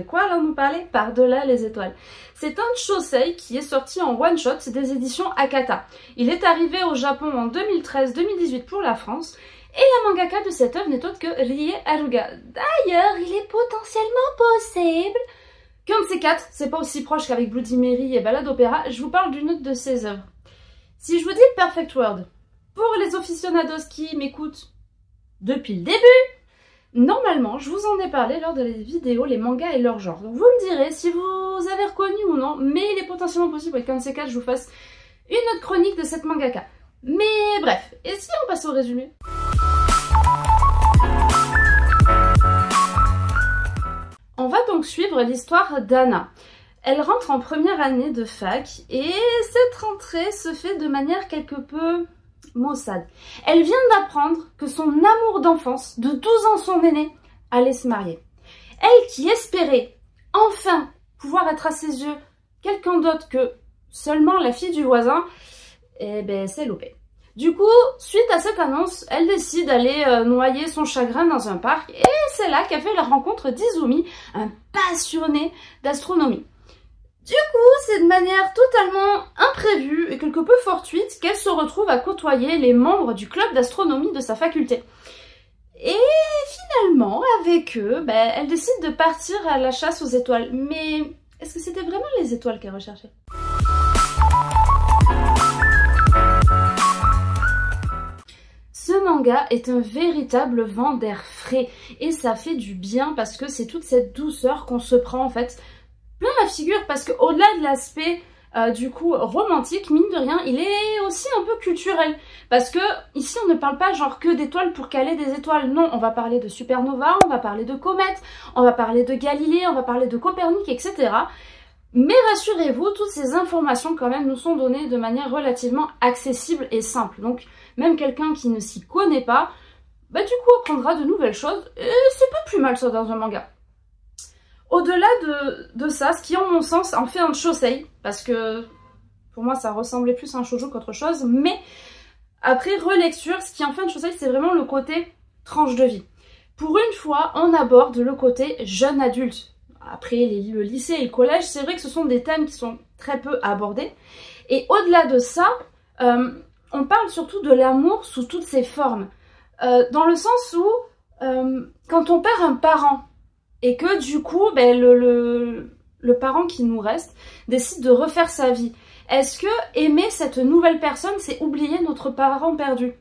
quoi alors nous parler? Par-delà les étoiles. C'est un shosei qui est sorti en one-shot, c'est des éditions Akata. Il est arrivé au Japon en 2013-2018 pour la France, et la mangaka de cette œuvre n'est autre que Rie Haruga. D'ailleurs, il est potentiellement possible qu'un de ces quatre, c'est pas aussi proche qu'avec Bloody Mary et Ballade Opéra, je vous parle d'une autre de ses œuvres. Si je vous dis Perfect World, pour les aficionados qui m'écoutent depuis le début, normalement, je vous en ai parlé lors de les vidéos, les mangas et leur genre. Donc vous me direz si vous avez reconnu ou non, mais il est potentiellement possible qu'un de ces quatre, je vous fasse une autre chronique de cette mangaka. Mais bref, et si on passe au résumé? On va donc suivre l'histoire d'Anna. Elle rentre en première année de fac et cette rentrée se fait de manière quelque peu maussade. Elle vient d'apprendre que son amour d'enfance, de 12 ans son aîné, allait se marier. Elle qui espérait enfin pouvoir être à ses yeux quelqu'un d'autre que seulement la fille du voisin, eh ben c'est loupé. Du coup, suite à cette annonce, elle décide d'aller noyer son chagrin dans un parc et c'est là qu'elle fait la rencontre d'Izumi, un passionné d'astronomie. Du coup, c'est de manière totalement imprévue et quelque peu fortuite qu'elle se retrouve à côtoyer les membres du club d'astronomie de sa faculté. Et finalement, avec eux, elle décide de partir à la chasse aux étoiles. Mais est-ce que c'était vraiment les étoiles qu'elle recherchait ? Ce manga est un véritable vent d'air frais et ça fait du bien parce que c'est toute cette douceur qu'on se prend en fait plein la figure parce qu'au-delà de l'aspect du coup romantique, mine de rien, il est aussi un peu culturel parce que ici on ne parle pas genre que d'étoiles pour caler des étoiles, non, on va parler de supernova, on va parler de comètes, on va parler de Galilée, on va parler de Copernic, etc. Mais rassurez-vous, toutes ces informations quand même nous sont données de manière relativement accessible et simple. Donc même quelqu'un qui ne s'y connaît pas, du coup apprendra de nouvelles choses et c'est pas plus mal ça dans un manga. Au-delà de ça, ce qui en mon sens en fait un shosei, parce que pour moi ça ressemblait plus à un shoujo qu'autre chose, mais après relecture, ce qui en fait un shosei c'est vraiment le côté tranche de vie. Pour une fois, on aborde le côté jeune adulte. Après le lycée et le collège, c'est vrai que ce sont des thèmes qui sont très peu abordés. Et au-delà de ça, on parle surtout de l'amour sous toutes ses formes. Dans le sens où, quand on perd un parent, et que du coup, le parent qui nous reste décide de refaire sa vie, est-ce que aimer cette nouvelle personne, c'est oublier notre parent perdu?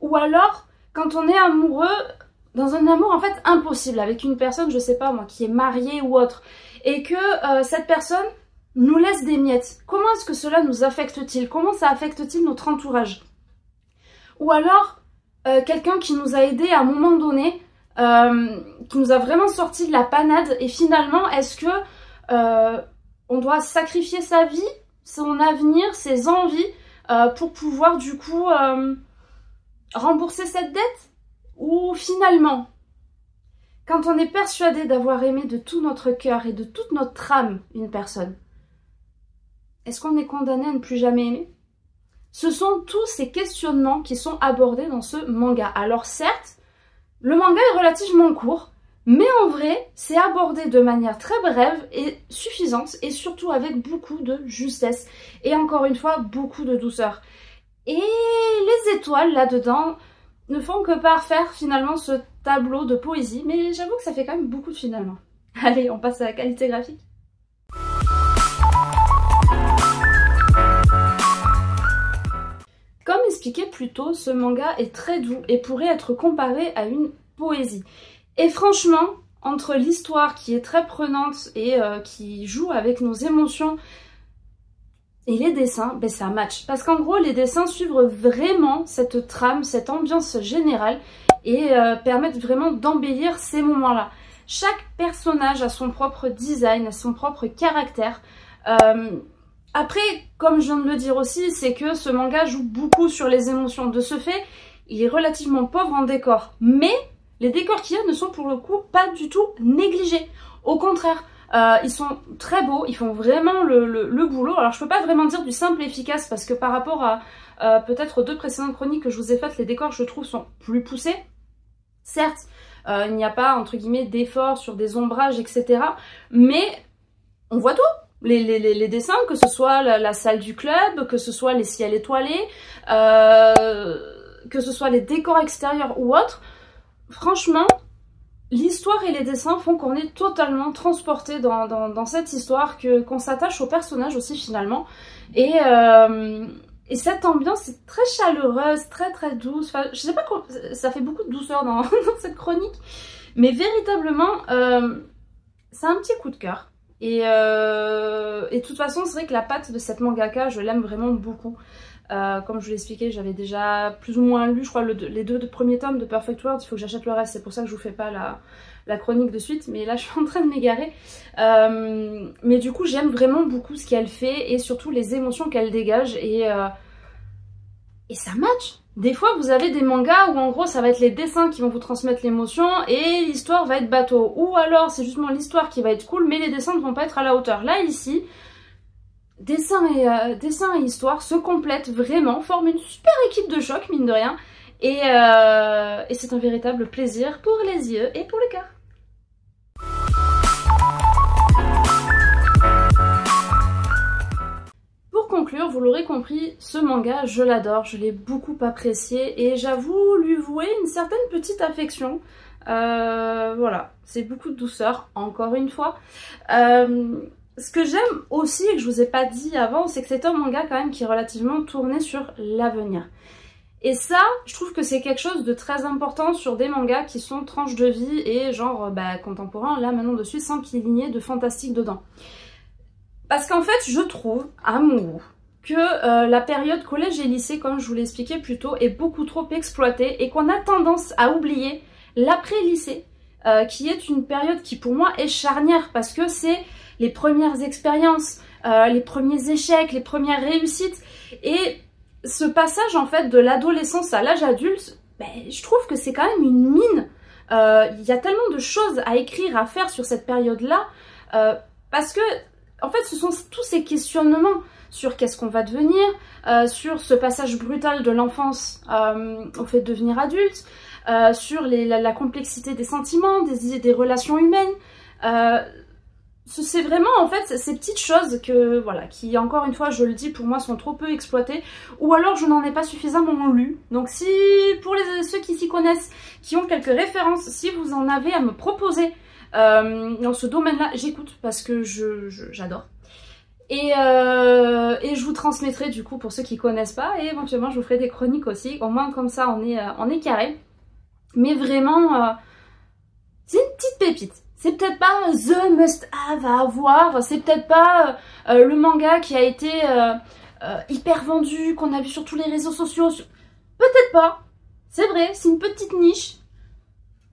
Ou alors, quand on est amoureux, dans un amour en fait impossible, avec une personne, je sais pas moi, qui est mariée ou autre, et que cette personne nous laisse des miettes, comment est-ce que cela nous affecte-t-il? Comment ça affecte-t-il notre entourage? Ou alors, quelqu'un qui nous a aidés à un moment donné, qui nous a vraiment sorti de la panade, et finalement, est-ce que on doit sacrifier sa vie, son avenir, ses envies, pour pouvoir du coup rembourser cette dette? Ou finalement, quand on est persuadé d'avoir aimé de tout notre cœur et de toute notre âme une personne, est-ce qu'on est condamné à ne plus jamais aimer? Ce sont tous ces questionnements qui sont abordés dans ce manga. Alors certes, le manga est relativement court, mais en vrai, c'est abordé de manière très brève et suffisante, et surtout avec beaucoup de justesse. Et encore une fois, beaucoup de douceur. Et les étoiles là-dedans ne font que parfaire finalement ce tableau de poésie, mais j'avoue que ça fait quand même beaucoup de finalement. Allez, on passe à la qualité graphique. Comme expliqué plus tôt, ce manga est très doux et pourrait être comparé à une poésie. Et franchement, entre l'histoire qui est très prenante et qui joue avec nos émotions, et les dessins, ça match. Parce qu'en gros, les dessins suivent vraiment cette trame, cette ambiance générale et permettent vraiment d'embellir ces moments-là. Chaque personnage a son propre design, a son propre caractère. Après, comme je viens de le dire aussi, c'est que ce manga joue beaucoup sur les émotions. De ce fait, il est relativement pauvre en décor. Mais les décors qu'il y a ne sont pour le coup pas du tout négligés. Au contraire, ils sont très beaux, ils font vraiment le boulot. Alors je peux pas vraiment dire du simple et efficace parce que par rapport à peut-être aux deux précédentes chroniques que je vous ai faites, les décors je trouve sont plus poussés. Certes, il n'y a pas entre guillemets d'effort sur des ombrages, etc. Mais on voit tout. Les dessins, que ce soit la salle du club, que ce soit les ciels étoilés, que ce soit les décors extérieurs ou autres, franchement, l'histoire et les dessins font qu'on est totalement transporté dans cette histoire, qu'on s'attache aux personnages aussi finalement. Et cette ambiance est très chaleureuse, très douce. Enfin, je sais pas, ça fait beaucoup de douceur dans cette chronique, mais véritablement, c'est un petit coup de cœur. Et de toute façon, c'est vrai que la patte de cette mangaka, je l'aime vraiment beaucoup. Comme je vous l'ai expliqué, j'avais déjà plus ou moins lu, je crois, les deux premiers tomes de Perfect World. Il faut que j'achète le reste, c'est pour ça que je vous fais pas la chronique de suite. Mais là, je suis en train de m'égarer. Mais du coup, j'aime vraiment beaucoup ce qu'elle fait et surtout les émotions qu'elle dégage. Et ça match. Des fois, vous avez des mangas où en gros, ça va être les dessins qui vont vous transmettre l'émotion et l'histoire va être bateau. Ou alors, c'est justement l'histoire qui va être cool, mais les dessins ne vont pas être à la hauteur. Là, ici, dessin et histoire se complètent vraiment, forment une super équipe de choc, mine de rien. Et c'est un véritable plaisir pour les yeux et pour le cœur. Pour conclure, vous l'aurez compris, ce manga, je l'adore, je l'ai beaucoup apprécié et j'avoue lui vouer une certaine petite affection. Voilà, c'est beaucoup de douceur, encore une fois. Ce que j'aime aussi et que je vous ai pas dit avant, c'est que c'est un manga quand même qui est relativement tourné sur l'avenir. Et ça, je trouve que c'est quelque chose de très important sur des mangas qui sont tranches de vie et genre contemporain, là maintenant dessus, sans qu'il y ait de fantastique dedans. Parce qu'en fait, je trouve, à mon goût, que la période collège et lycée, comme je vous l'ai expliqué plus tôt, est beaucoup trop exploitée et qu'on a tendance à oublier l'après-lycée, qui est une période qui pour moi est charnière parce que c'est les premières expériences, les premiers échecs, les premières réussites. Et ce passage en fait de l'adolescence à l'âge adulte, je trouve que c'est quand même une mine. Il y a tellement de choses à écrire, à faire sur cette période-là, parce que en fait ce sont tous ces questionnements sur qu'est-ce qu'on va devenir, sur ce passage brutal de l'enfance au fait de devenir adulte, sur la complexité des sentiments, des relations humaines. C'est vraiment en fait ces petites choses que voilà, qui encore une fois je le dis pour moi sont trop peu exploitées ou alors je n'en ai pas suffisamment lu. Donc si pour ceux qui s'y connaissent, qui ont quelques références, si vous en avez à me proposer dans ce domaine-là, j'écoute parce que j'adore. Et je vous transmettrai du coup pour ceux qui connaissent pas et éventuellement je vous ferai des chroniques aussi. Au moins comme ça on est carré. Mais vraiment c'est une petite pépite. C'est peut-être pas the must-have à avoir, c'est peut-être pas le manga qui a été hyper vendu, qu'on a vu sur tous les réseaux sociaux. Peut-être pas, c'est vrai, c'est une petite niche.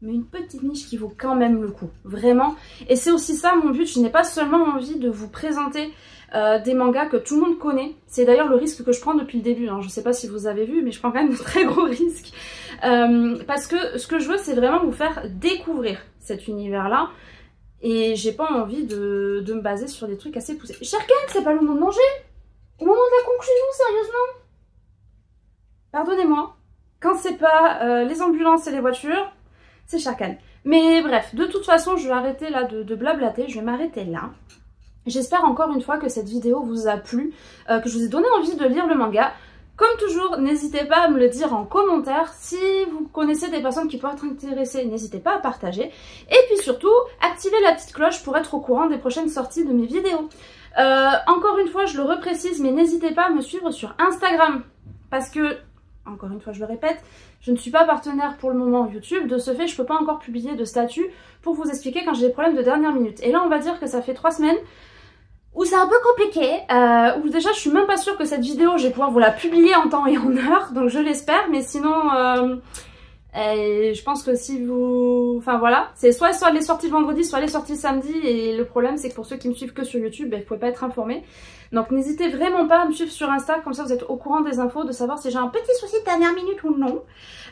Mais une petite niche qui vaut quand même le coup, vraiment. Et c'est aussi ça mon but, je n'ai pas seulement envie de vous présenter des mangas que tout le monde connaît. C'est d'ailleurs le risque que je prends depuis le début, hein. Je ne sais pas si vous avez vu, mais je prends quand même de très gros risques. Parce que ce que je veux, c'est vraiment vous faire découvrir cet univers-là. Et j'ai pas envie de me baser sur des trucs assez poussés. Sharkan, c'est pas le moment de manger? Au moment de la conclusion, sérieusement? Pardonnez-moi. Quand c'est pas les ambulances et les voitures, c'est Sharkan. Mais bref, de toute façon, je vais arrêter là de blablater. Je vais m'arrêter là. J'espère encore une fois que cette vidéo vous a plu, que je vous ai donné envie de lire le manga. Comme toujours, n'hésitez pas à me le dire en commentaire. Si vous connaissez des personnes qui pourraient être intéressées, n'hésitez pas à partager. Et puis surtout, activez la petite cloche pour être au courant des prochaines sorties de mes vidéos. Encore une fois, je le reprécise, mais n'hésitez pas à me suivre sur Instagram. Parce que, encore une fois, je le répète, je ne suis pas partenaire pour le moment YouTube. De ce fait, je ne peux pas encore publier de statut pour vous expliquer quand j'ai des problèmes de dernière minute. Et là, on va dire que ça fait 3 semaines où c'est un peu compliqué, où déjà je suis même pas sûre que cette vidéo je vais pouvoir vous la publier en temps et en heure, donc je l'espère, mais sinon je pense que si vous... Enfin voilà, c'est soit les sorties le vendredi, soit les sorties le samedi, et le problème c'est que pour ceux qui me suivent que sur YouTube, vous pouvez pas être informés. Donc n'hésitez vraiment pas à me suivre sur Insta, comme ça vous êtes au courant des infos, de savoir si j'ai un petit souci de dernière minute ou non.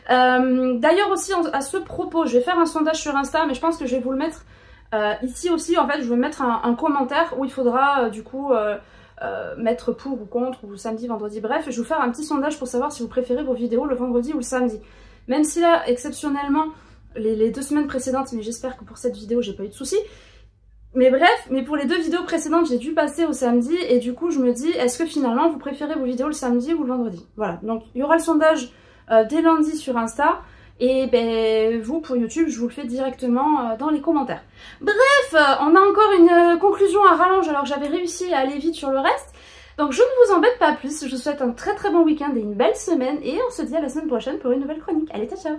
D'ailleurs aussi à ce propos, je vais faire un sondage sur Insta, mais je pense que je vais vous le mettre ici aussi. En fait je vais mettre un commentaire où il faudra du coup mettre pour ou contre, ou samedi, vendredi, bref, je vais vous faire un petit sondage pour savoir si vous préférez vos vidéos le vendredi ou le samedi. Même si là exceptionnellement les 2 semaines précédentes, mais j'espère que pour cette vidéo j'ai pas eu de soucis. Mais bref, mais pour les 2 vidéos précédentes, j'ai dû passer au samedi et du coup je me dis, est-ce que finalement vous préférez vos vidéos le samedi ou le vendredi? Voilà, donc il y aura le sondage dès lundi sur Insta et ben vous pour YouTube, je vous le fais directement dans les commentaires. Bref, on a encore une conclusion à rallonge alors que j'avais réussi à aller vite sur le reste. Donc je ne vous embête pas plus, je vous souhaite un très très bon week-end et une belle semaine et on se dit à la semaine prochaine pour une nouvelle chronique. Allez, ciao ciao!